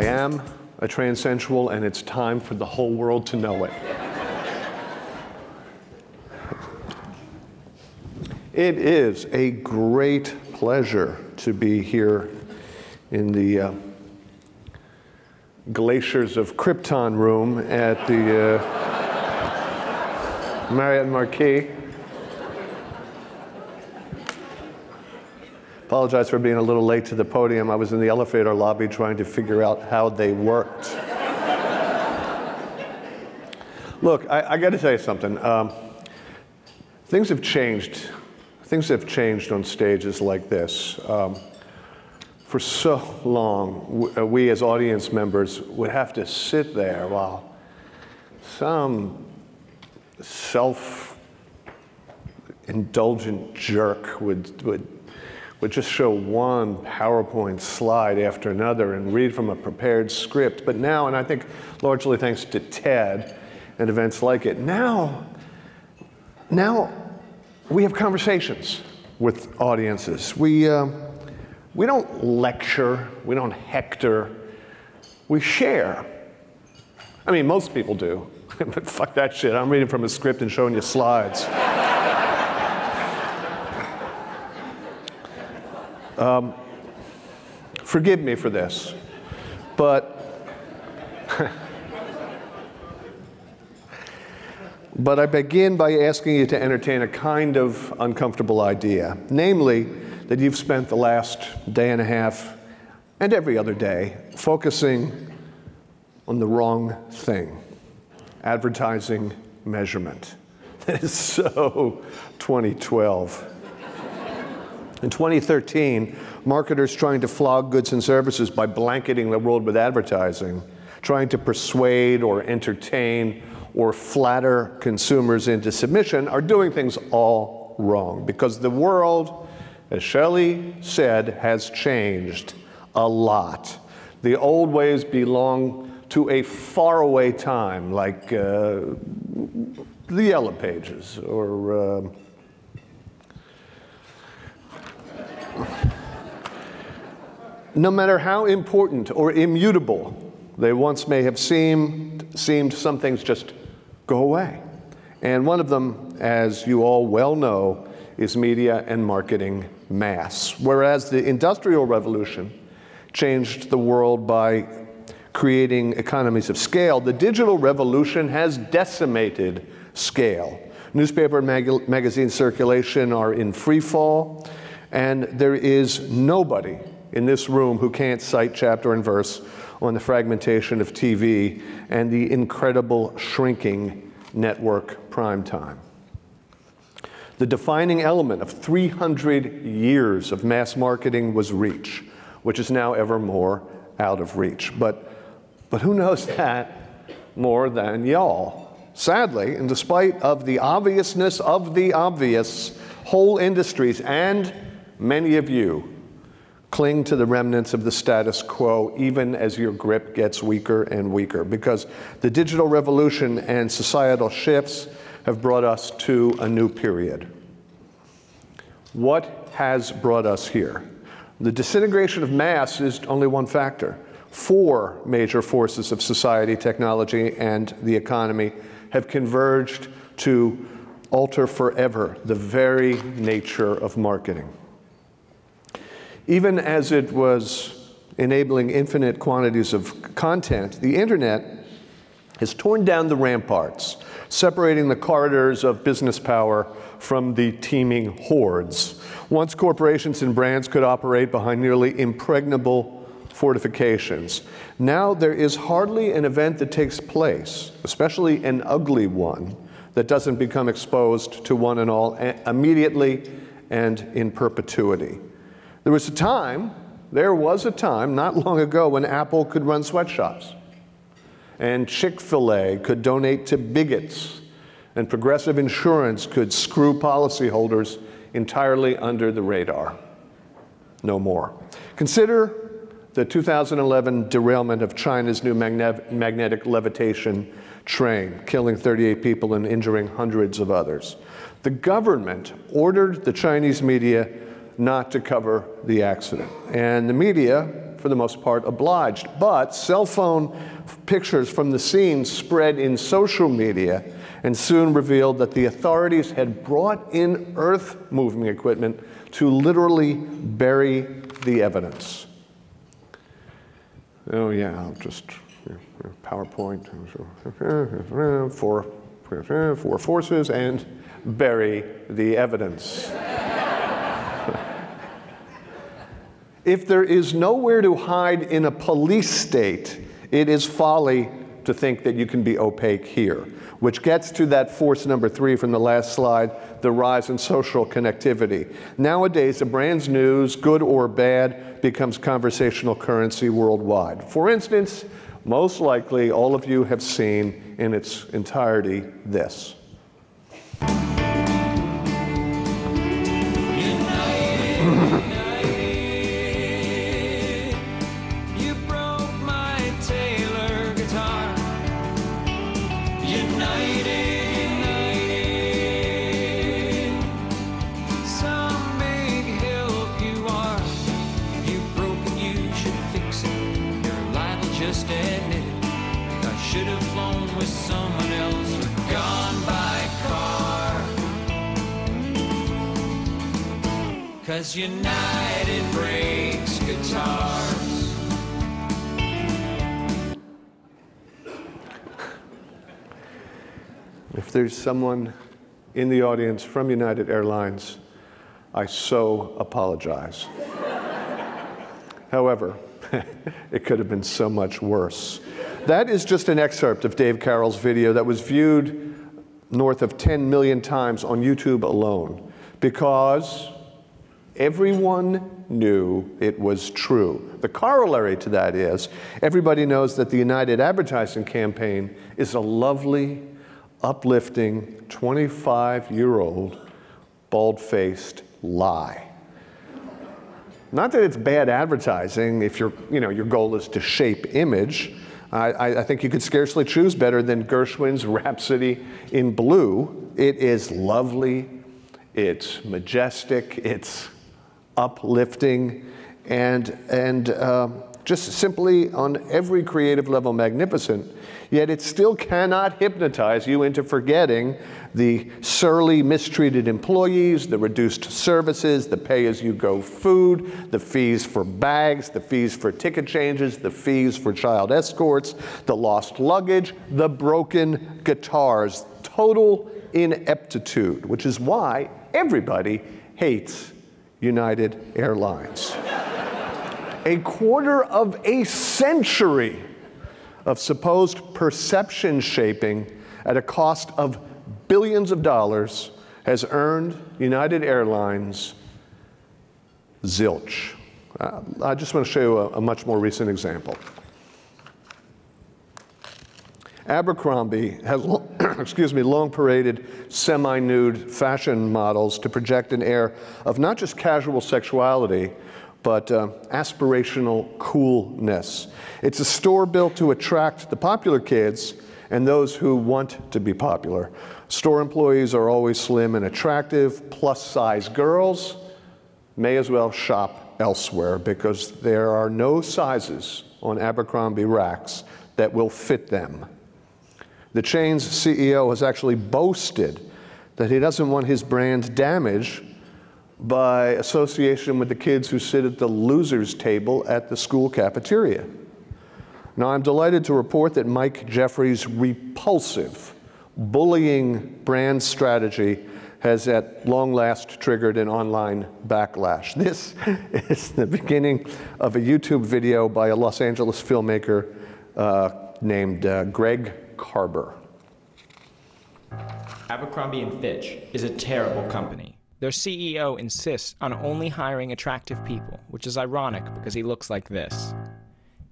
I am a transensual, and it's time for the whole world to know it. It is a great pleasure to be here in the Glaciers of Krypton room at the Marriott Marquis. Apologize for being a little late to the podium. I was in the elevator lobby trying to figure out how they worked. Look, I got to tell you something. Things have changed. Things have changed on stages like this. For so long, we as audience members would have to sit there while some self-indulgent jerk would just show one PowerPoint slide after another and read from a prepared script. But now, and I think largely thanks to TED and events like it, now we have conversations with audiences. We don't lecture, we don't hector, we share. I mean, most people do, but fuck that shit. I'm reading from a script and showing you slides. Forgive me for this, but I begin by asking you to entertain a kind of uncomfortable idea, namely that you've spent the last day and a half and every other day focusing on the wrong thing, advertising measurement. That is so 2012. In 2013, marketers trying to flog goods and services by blanketing the world with advertising, trying to persuade or entertain or flatter consumers into submission are doing things all wrong, because the world, as Shelley said, has changed a lot. The old ways belong to a faraway time, like the Yellow Pages or no matter how important or immutable they once may have seemed, some things just go away. And one of them, as you all well know, is media and marketing mass. Whereas the Industrial Revolution changed the world by creating economies of scale, the digital revolution has decimated scale. Newspaper and magazine circulation are in free fall, and there is nobody in this room who can't cite chapter and verse on the fragmentation of TV and the incredible shrinking network prime time. The defining element of 300 years of mass marketing was reach, which is now ever more out of reach. But who knows that more than y'all? Sadly, in despite of the obviousness of the obvious, whole industries and many of you cling to the remnants of the status quo even as your grip gets weaker and weaker, because the digital revolution and societal shifts have brought us to a new period. What has brought us here? The disintegration of mass is only one factor. 4 major forces of society, technology, and the economy have converged to alter forever the very nature of marketing. Even as it was enabling infinite quantities of content, the internet has torn down the ramparts, separating the corridors of business power from the teeming hordes. Once corporations and brands could operate behind nearly impregnable fortifications, now there is hardly an event that takes place, especially an ugly one, that doesn't become exposed to one and all immediately and in perpetuity. There was a time not long ago when Apple could run sweatshops, and Chick-fil-A could donate to bigots, and Progressive Insurance could screw policyholders entirely under the radar. No more. Consider the 2011 derailment of China's new magnetic levitation train, killing 38 people and injuring hundreds of others. The government ordered the Chinese media not to cover the accident. And the media, for the most part, obliged. But cell phone pictures from the scene spread in social media and soon revealed that the authorities had brought in earth-moving equipment to literally bury the evidence. Oh yeah, I'll just, PowerPoint, four forces, and bury the evidence. If there is nowhere to hide in a police state, it is folly to think that you can be opaque here, which gets to that force number 3 from the last slide, the rise in social connectivity. Nowadays, a brand's news, good or bad, becomes conversational currency worldwide. For instance, most likely all of you have seen in its entirety this. Cause United breaks guitars. If there's someone in the audience from United Airlines, I so apologize. However, it could have been so much worse. That is just an excerpt of Dave Carroll's video that was viewed north of 10 million times on YouTube alone, because everyone knew it was true. The corollary to that is, everybody knows that the United advertising campaign is a lovely, uplifting, 25-year-old, bald-faced lie. Not that it's bad advertising if your goal is to shape image. I think you could scarcely choose better than Gershwin's Rhapsody in Blue. It is lovely, it's majestic, it's uplifting, and just simply on every creative level magnificent, yet it still cannot hypnotize you into forgetting the surly, mistreated employees, the reduced services, the pay-as-you-go food, the fees for bags, the fees for ticket changes, the fees for child escorts, the lost luggage, the broken guitars. Total ineptitude, which is why everybody hates United Airlines. A quarter of a century of supposed perception shaping at a cost of billions of dollars has earned United Airlines zilch. I just want to show you a much more recent example. Abercrombie has long paraded semi-nude fashion models to project an air of not just casual sexuality, but aspirational coolness. It's a store built to attract the popular kids and those who want to be popular. Store employees are always slim and attractive. Plus-size girls may as well shop elsewhere because there are no sizes on Abercrombie racks that will fit them. The chain's CEO has actually boasted that he doesn't want his brand damaged by association with the kids who sit at the losers' table at the school cafeteria. Now, I'm delighted to report that Mike Jeffrey's repulsive, bullying brand strategy has at long last triggered an online backlash. This is the beginning of a YouTube video by a Los Angeles filmmaker named Greg Carber. Abercrombie & Fitch is a terrible company. Their CEO insists on only hiring attractive people, which is ironic because he looks like this.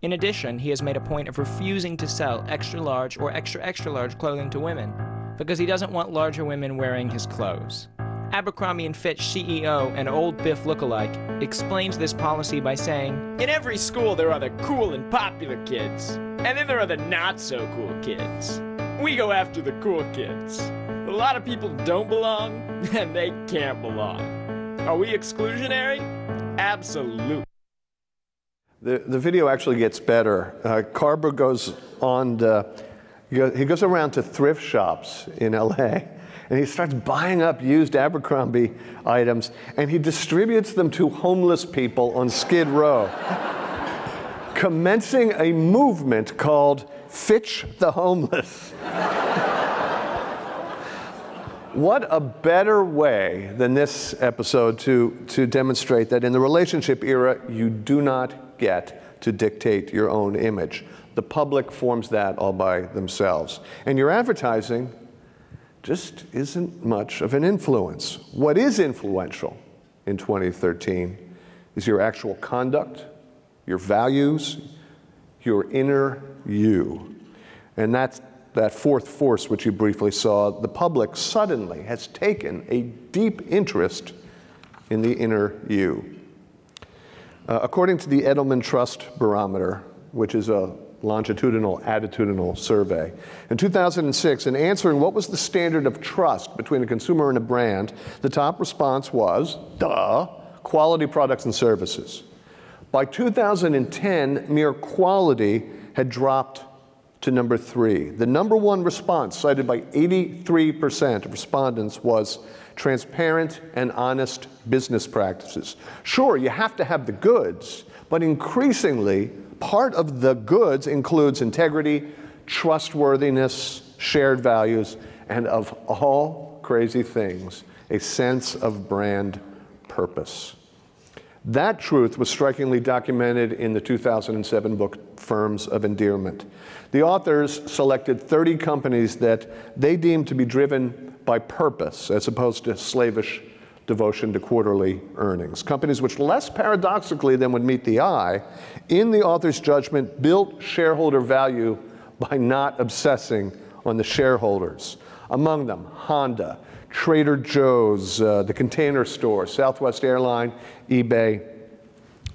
In addition, he has made a point of refusing to sell extra large or extra large clothing to women because he doesn't want larger women wearing his clothes. Abercrombie & Fitch CEO and old Biff lookalike explains this policy by saying, "In every school there are the cool and popular kids, and then there are the not-so-cool kids. We go after the cool kids. A lot of people don't belong, and they can't belong. Are we exclusionary? Absolutely." The video actually gets better. Carber goes on, he goes around to thrift shops in LA, and he starts buying up used Abercrombie items, and he distributes them to homeless people on Skid Row, commencing a movement called Fitch the Homeless. What a better way than this episode to demonstrate that in the relationship era, you do not get to dictate your own image. The public forms that all by themselves. And your advertising just isn't much of an influence. What is influential in 2013 is your actual conduct, your values, your inner you. And that's that fourth force, which you briefly saw. The public suddenly has taken a deep interest in the inner you. According to the Edelman Trust Barometer, which is a longitudinal attitudinal survey, in 2006, in answering what was the standard of trust between a consumer and a brand, the top response was, quality products and services. By 2010, mere quality had dropped to number 3. The number 1 response, cited by 83% of respondents, was transparent and honest business practices. Sure, you have to have the goods, but increasingly, part of the goods includes integrity, trustworthiness, shared values, and of all crazy things, a sense of brand purpose. That truth was strikingly documented in the 2007 book, Firms of Endearment. The authors selected 30 companies that they deemed to be driven by purpose, as opposed to slavish devotion to quarterly earnings. Companies which, less paradoxically than would meet the eye, in the author's judgment, built shareholder value by not obsessing on the shareholders. Among them, Honda, Trader Joe's, the Container Store, Southwest Airline, eBay,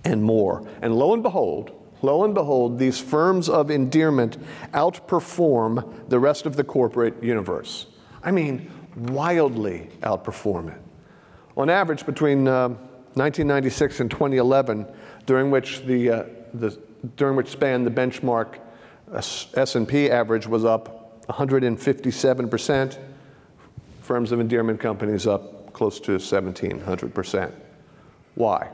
and more. And lo and behold, these firms of endearment outperform the rest of the corporate universe. I mean, wildly outperform it. On average, between 1996 and 2011, during which span the benchmark S&P average was up 157%, firms of endearment companies up close to 1,700%. Why?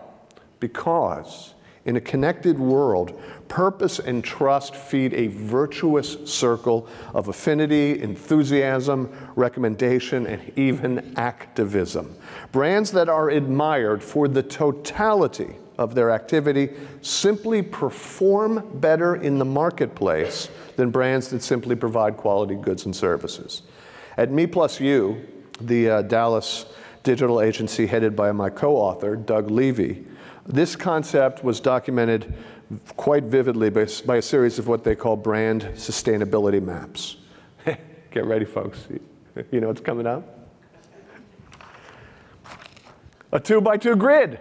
Because in a connected world, purpose and trust feed a virtuous circle of affinity, enthusiasm, recommendation, and even activism. Brands that are admired for the totality of their activity simply perform better in the marketplace than brands that simply provide quality goods and services. At Me+U, the Dallas digital agency headed by my co-author, Doug Levy, this concept was documented quite vividly by a series of what they call brand sustainability maps. Get ready, folks. You know what's coming up? A 2x2 grid.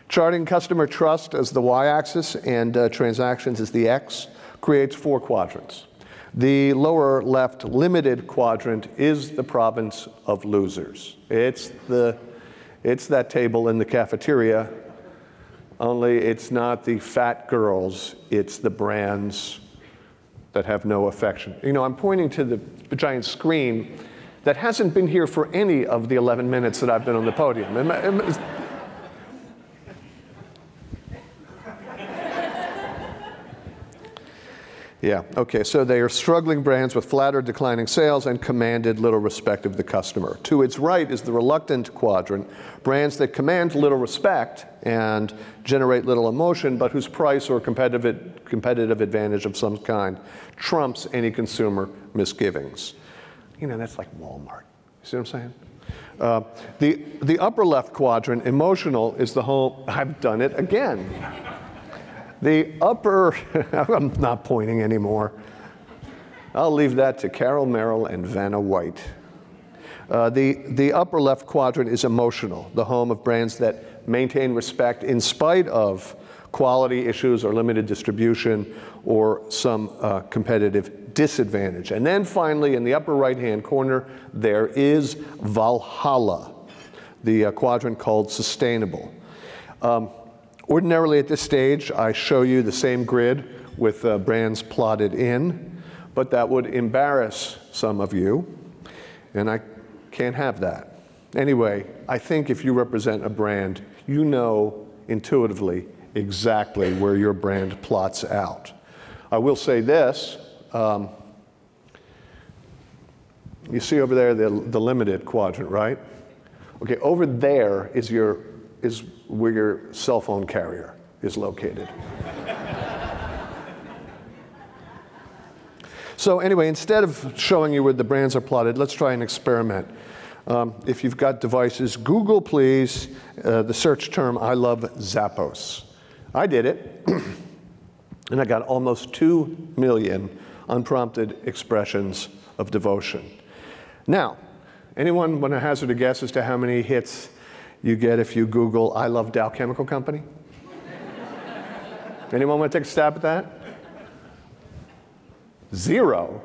Charting customer trust as the y-axis and transactions as the x creates 4 quadrants. The lower left limited quadrant is the province of losers. It's that table in the cafeteria, only it's not the fat girls, it's the brands that have no affection. You know, I'm pointing to the giant screen that hasn't been here for any of the 11 minutes that I've been on the podium. Yeah, okay, so they are struggling brands with flat or declining sales and commanded little respect of the customer. To its right is the reluctant quadrant, brands that command little respect and generate little emotion, but whose price or competitive advantage of some kind trumps any consumer misgivings. You know, that's like Walmart. You see what I'm saying? The upper left quadrant, emotional, is the home. I've done it again. The upper, I'm not pointing anymore. I'll leave that to Carol Merrill and Vanna White. The upper left quadrant is emotional, the home of brands that maintain respect in spite of quality issues or limited distribution or some competitive disadvantage. And then finally, in the upper right-hand corner, there is Valhalla, the quadrant called sustainable. Ordinarily at this stage, I show you the same grid with brands plotted in, but that would embarrass some of you, and I can't have that. Anyway, I think if you represent a brand, you know intuitively exactly where your brand plots out. I will say this, you see over there the limited quadrant, right? Okay, over there is where your cell phone carrier is located. So anyway, instead of showing you where the brands are plotted, let's try an experiment. If you've got devices, Google, please, the search term, I love Zappos. I did it, and I got almost 2 million unprompted expressions of devotion. Now, anyone want to hazard a guess as to how many hits you get if you Google, I love Dow Chemical Company? Anyone want to take a stab at that? 0?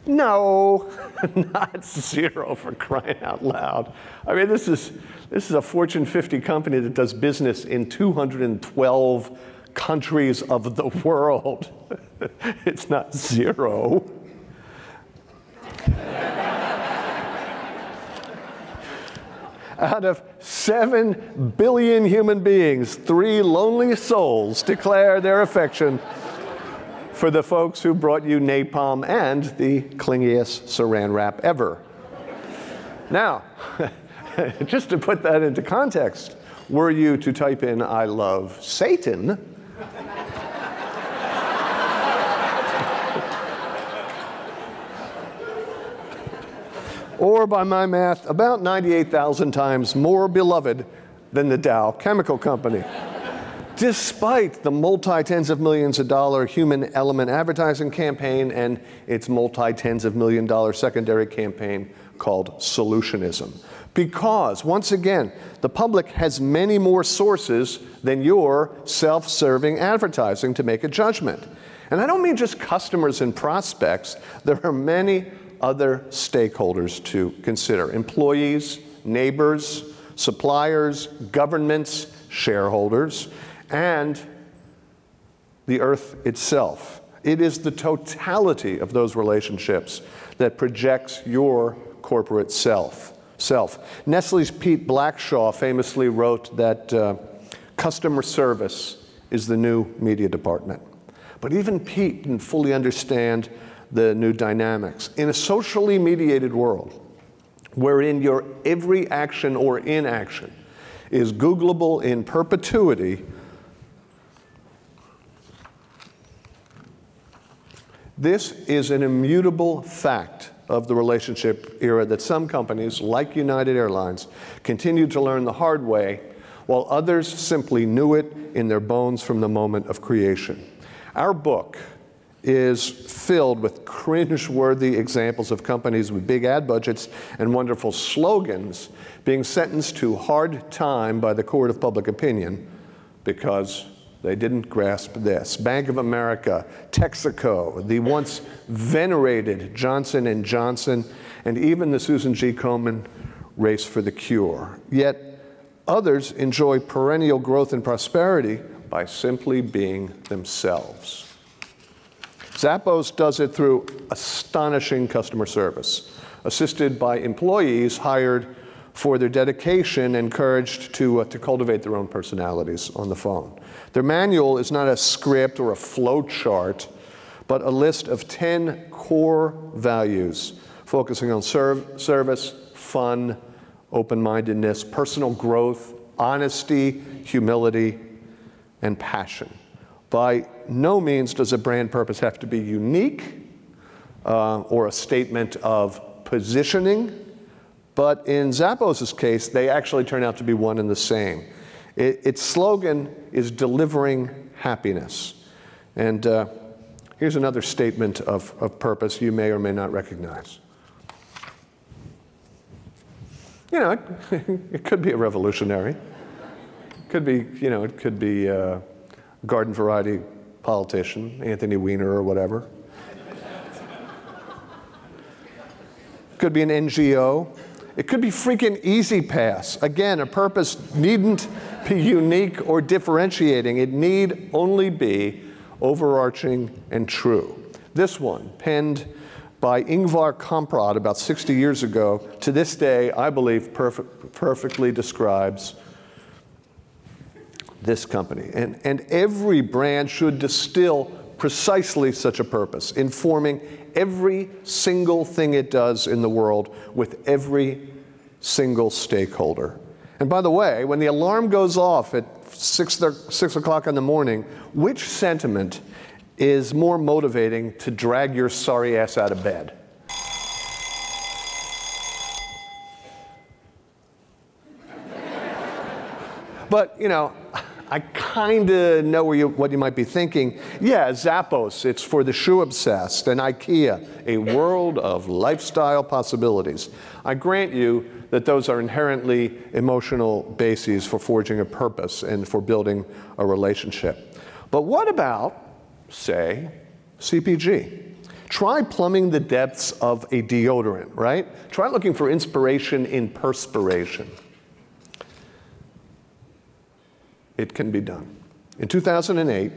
No, not 0, for crying out loud. I mean, this is a Fortune 50 company that does business in 212 countries of the world. It's not 0. Out of 7 billion human beings, 3 lonely souls declare their affection for the folks who brought you napalm and the clingiest saran wrap ever. Now, just to put that into context, were you to type in, I love Satan, or by my math, about 98,000 times more beloved than the Dow Chemical Company. Despite the multi-tens of millions of dollar human element advertising campaign and its multi-tens of million dollar secondary campaign called solutionism. Because, once again, the public has many more sources than your self-serving advertising to make a judgment. And I don't mean just customers and prospects. There are many other stakeholders to consider: employees, neighbors, suppliers, governments, shareholders, and the earth itself. It is the totality of those relationships that projects your corporate self. Nestle's Pete Blackshaw famously wrote that customer service is the new media department. But even Pete didn't fully understand the new dynamics. In a socially mediated world, wherein your every action or inaction is Googleable in perpetuity, this is an immutable fact of the relationship era that some companies, like United Airlines, continue to learn the hard way, while others simply knew it in their bones from the moment of creation. Our book is filled with cringe-worthy examples of companies with big ad budgets and wonderful slogans being sentenced to hard time by the court of public opinion because they didn't grasp this. Bank of America, Texaco, the once venerated Johnson & Johnson, and even the Susan G. Komen race for the cure. Yet others enjoy perennial growth and prosperity by simply being themselves. Zappos does it through astonishing customer service, assisted by employees hired for their dedication, encouraged to cultivate their own personalities on the phone. Their manual is not a script or a flow chart, but a list of 10 core values focusing on service, fun, open-mindedness, personal growth, honesty, humility, and passion. By no means does a brand purpose have to be unique or a statement of positioning, but in Zappos' case, they actually turn out to be one and the same. Its slogan is delivering happiness. And here's another statement of purpose you may or may not recognize. You know, it could be a revolutionary. It could be, you know, it could be a garden variety politician, Anthony Weiner or whatever. It could be an NGO. It could be freaking Easy Pass. Again, a purpose needn't be unique or differentiating. It need only be overarching and true. This one, penned by Ingvar Kamprad about 60 years ago, to this day, I believe perfectly describes this company. And every brand should distill precisely such a purpose, informing every single thing it does in the world with every single stakeholder. And by the way, when the alarm goes off at 6 o'clock in the morning, which sentiment is more motivating to drag your sorry ass out of bed? But, you know, I kind of know what you might be thinking. Yeah, Zappos, it's for the shoe obsessed, and IKEA, a world of lifestyle possibilities. I grant you that those are inherently emotional bases for forging a purpose and for building a relationship. But what about, say, CPG? Try plumbing the depths of a deodorant, right? Try looking for inspiration in perspiration. It can be done. In 2008,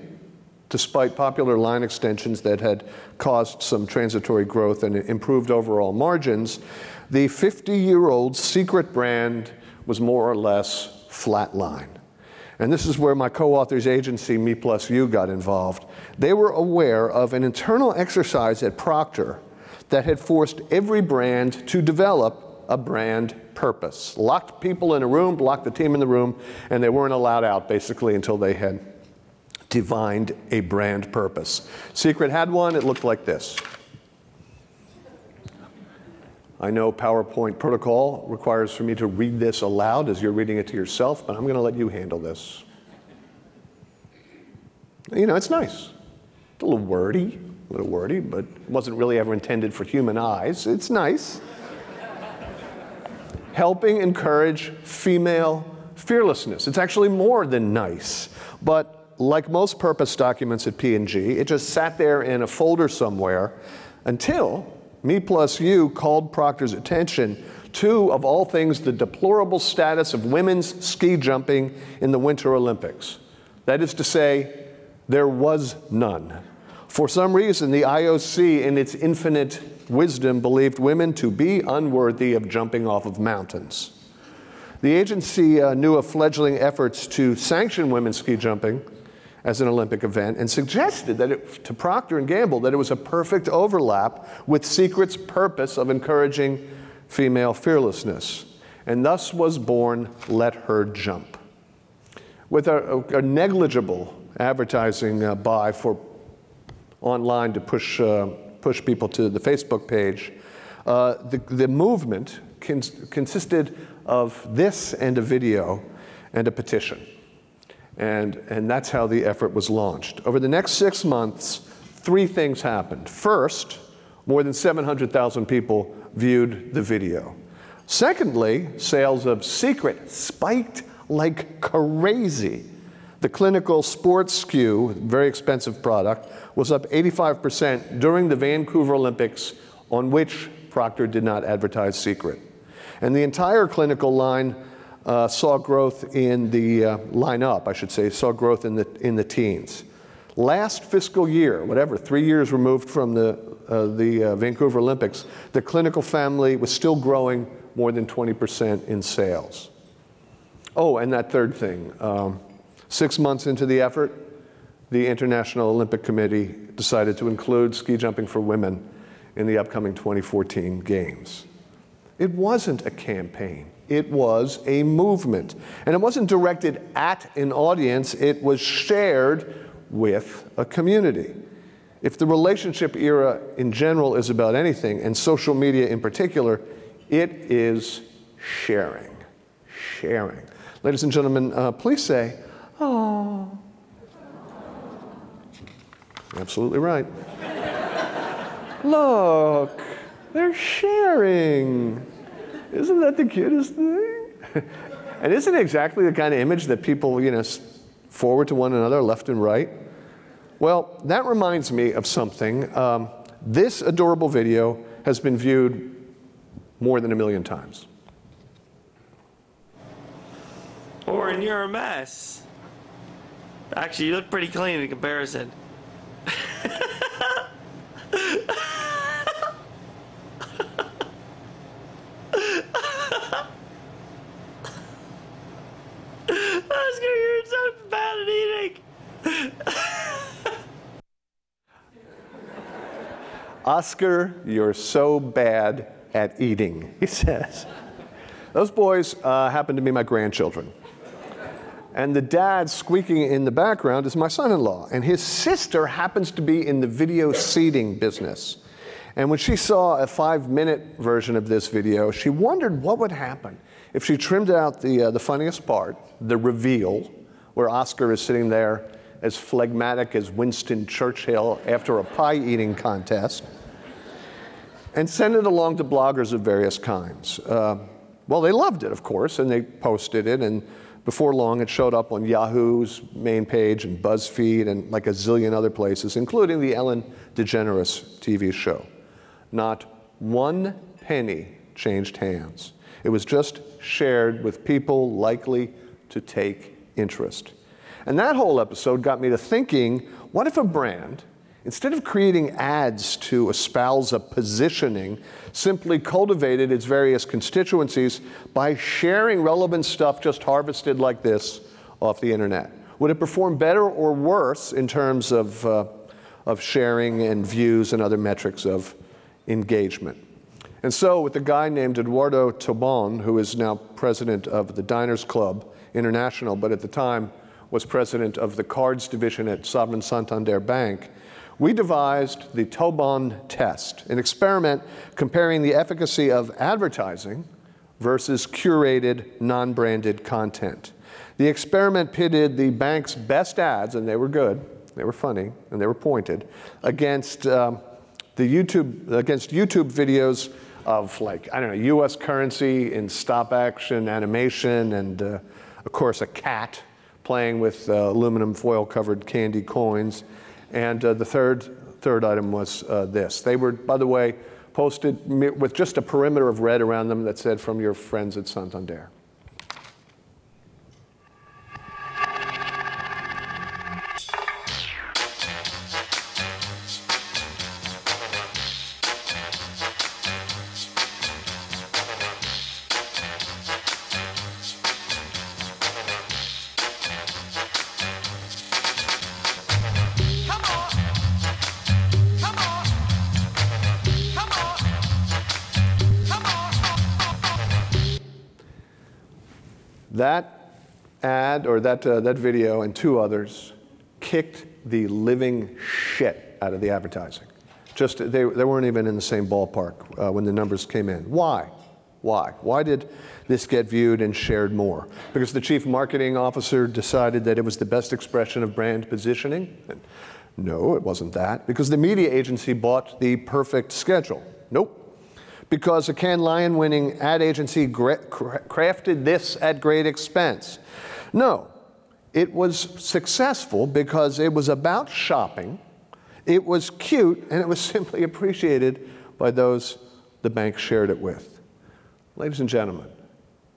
despite popular line extensions that had caused some transitory growth and improved overall margins, the 50-year-old secret brand was more or less flatline. And this is where my co-author's agency, Me+U, got involved. They were aware of an internal exercise at Procter that had forced every brand to develop a brand purpose. Locked people in a room, locked the team in the room, and they weren't allowed out basically until they had divined a brand purpose. Secret had one. It looked like this. I know PowerPoint protocol requires for me to read this aloud as you're reading it to yourself, but I'm going to let you handle this. You know, it's nice. It's a little wordy, but it wasn't really ever intended for human eyes. It's nice. Helping encourage female fearlessness. It's actually more than nice. But like most purpose documents at P&G, it just sat there in a folder somewhere until Me+U called Procter's attention to, of all things, the deplorable status of women's ski jumping in the Winter Olympics. That is to say, there was none. For some reason, the IOC, in its infinite wisdom, believed women to be unworthy of jumping off of mountains. The agency knew of fledgling efforts to sanction women's ski jumping as an Olympic event and suggested that to Procter & Gamble that it was a perfect overlap with Secret's purpose of encouraging female fearlessness. And thus was born Let Her Jump. With a negligible advertising buy for online to push people to the Facebook page, the movement consisted of this and a video and a petition. And that's how the effort was launched. Over the next 6 months, 3 things happened. First, more than 700,000 people viewed the video. Secondly, sales of Secret spiked like crazy. The clinical sports SKU, very expensive product, was up 85% during the Vancouver Olympics, on which Procter did not advertise Secret. And the entire clinical line saw growth in the lineup, I should say, saw growth in the teens. Last fiscal year, whatever, 3 years removed from the Vancouver Olympics, the clinical family was still growing more than 20% in sales. Oh, and that third thing, 6 months into the effort, the International Olympic Committee decided to include ski jumping for women in the upcoming 2014 Games. It wasn't a campaign. It was a movement. And it wasn't directed at an audience. It was shared with a community. If the relationship era in general is about anything, and social media in particular, it is sharing. Sharing. Ladies and gentlemen, please say, "Oh." Absolutely right. Look, they're sharing. Isn't that the cutest thing? And isn't it exactly the kind of image that people, forward to one another left and right? Well, that reminds me of something. This adorable video has been viewed more than 1 million times. Oren, you're a mess. Actually, you look pretty clean in comparison. Oscar, you're so bad at eating. Oscar, you're so bad at eating, he says. Those boys happen to be my grandchildren. And the dad squeaking in the background is my son-in-law. And his sister happens to be in the video seeding business. And when she saw a 5-minute version of this video, she wondered what would happen if she trimmed out the funniest part, the reveal, where Oscar is sitting there as phlegmatic as Winston Churchill after a pie-eating contest, and sent it along to bloggers of various kinds. Well, they loved it, of course, and they posted it, and before long it showed up on Yahoo's main page and BuzzFeed and like a zillion other places, including the Ellen DeGeneres TV show. Not one penny changed hands. It was just shared with people likely to take interest. And that whole episode got me to thinking, what if a brand, instead of creating ads to espouse a positioning, simply cultivated its various constituencies by sharing relevant stuff just harvested like this off the internet? Would it perform better or worse in terms of sharing and views and other metrics of engagement? And so with a guy named Eduardo Tobon, who is now president of the Diners Club International, but at the time was president of the cards division at Sovereign Santander Bank, we devised the Tobon test, an experiment comparing the efficacy of advertising versus curated, non-branded content. The experiment pitted the bank's best ads, and they were good, they were funny, and they were pointed, against YouTube videos of, like, I don't know, US currency in stop action animation, and of course a cat playing with aluminum foil covered candy coins. And the third item was this. They were, by the way, posted with just a perimeter of red around them that said, "From your friends at Santander." That ad, or that video and two others, kicked the living shit out of the advertising. Just, they weren't even in the same ballpark when the numbers came in. Why? Why? Why did this get viewed and shared more? Because the chief marketing officer decided that it was the best expression of brand positioning? No, it wasn't that. Because the media agency bought the perfect schedule? Nope. Because a Cannes Lion-winning ad agency crafted this at great expense? No, it was successful because it was about shopping, it was cute, and it was simply appreciated by those the bank shared it with. Ladies and gentlemen,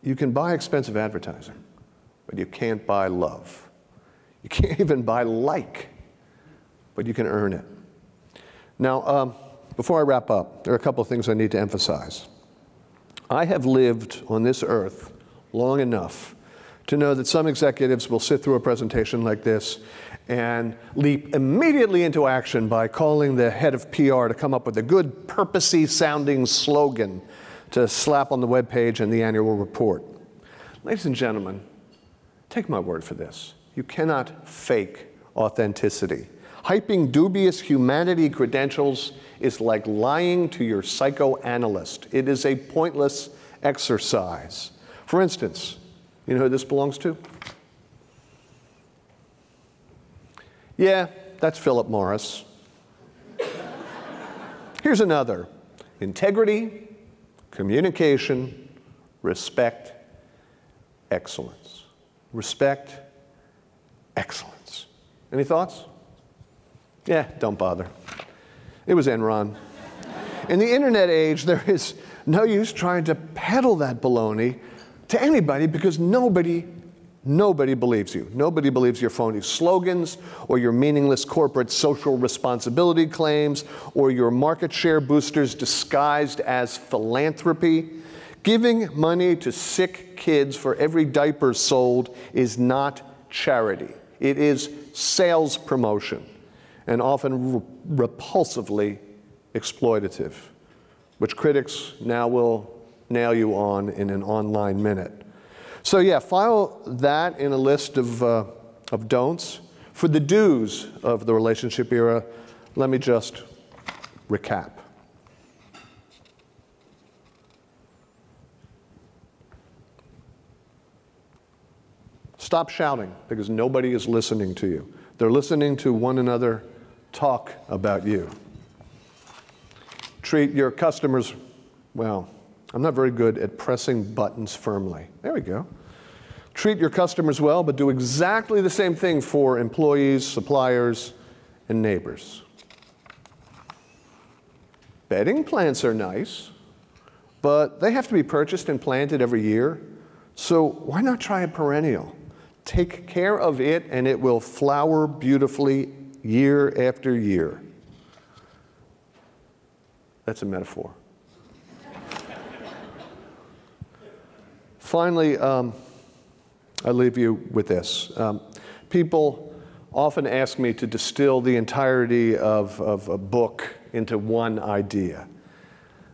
you can buy expensive advertising, but you can't buy love. You can't even buy like, but you can earn it. Now, before I wrap up, there are a couple of things I need to emphasize. I have lived on this earth long enough to know that some executives will sit through a presentation like this and leap immediately into action by calling the head of PR to come up with a good, purposey sounding slogan to slap on the webpage and the annual report. Ladies and gentlemen, take my word for this. You cannot fake authenticity. Hyping dubious humanity credentials is like lying to your psychoanalyst. It is a pointless exercise. For instance, you know who this belongs to? Yeah, that's Philip Morris. Here's another. Integrity, communication, respect, excellence. Respect, excellence. Any thoughts? Yeah, don't bother. It was Enron. In the internet age, there is no use trying to peddle that baloney to anybody because nobody Nobody believes you. Nobody believes your phony slogans or your meaningless corporate social responsibility claims or your market share boosters disguised as philanthropy. Giving money to sick kids for every diaper sold is not charity. It is sales promotion, and often repulsively exploitative, which critics now will nail you on in an online minute. So yeah, file that in a list of don'ts. For the do's of the relationship era, let me just recap. Stop shouting, because nobody is listening to you. They're listening to one another talk about you. Treat your customers, well, I'm not very good at pressing buttons firmly. There we go. Treat your customers well, but do exactly the same thing for employees, suppliers, and neighbors. Bedding plants are nice, but they have to be purchased and planted every year. So why not try a perennial? Take care of it, and it will flower beautifully year after year. That's a metaphor. Finally, I leave you with this. People often ask me to distill the entirety of a book into one idea.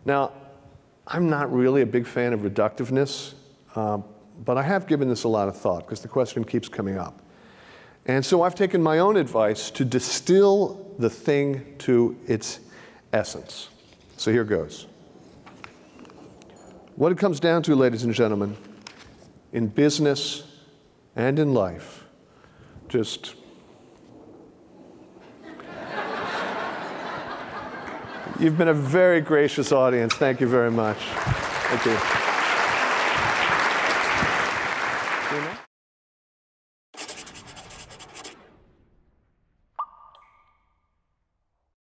Now, I'm not really a big fan of reductiveness, but I have given this a lot of thought because the question keeps coming up. And so I've taken my own advice to distill the thing to its essence. So here goes. What it comes down to, ladies and gentlemen, in business and in life, just you've been a very gracious audience. Thank you very much. Thank you.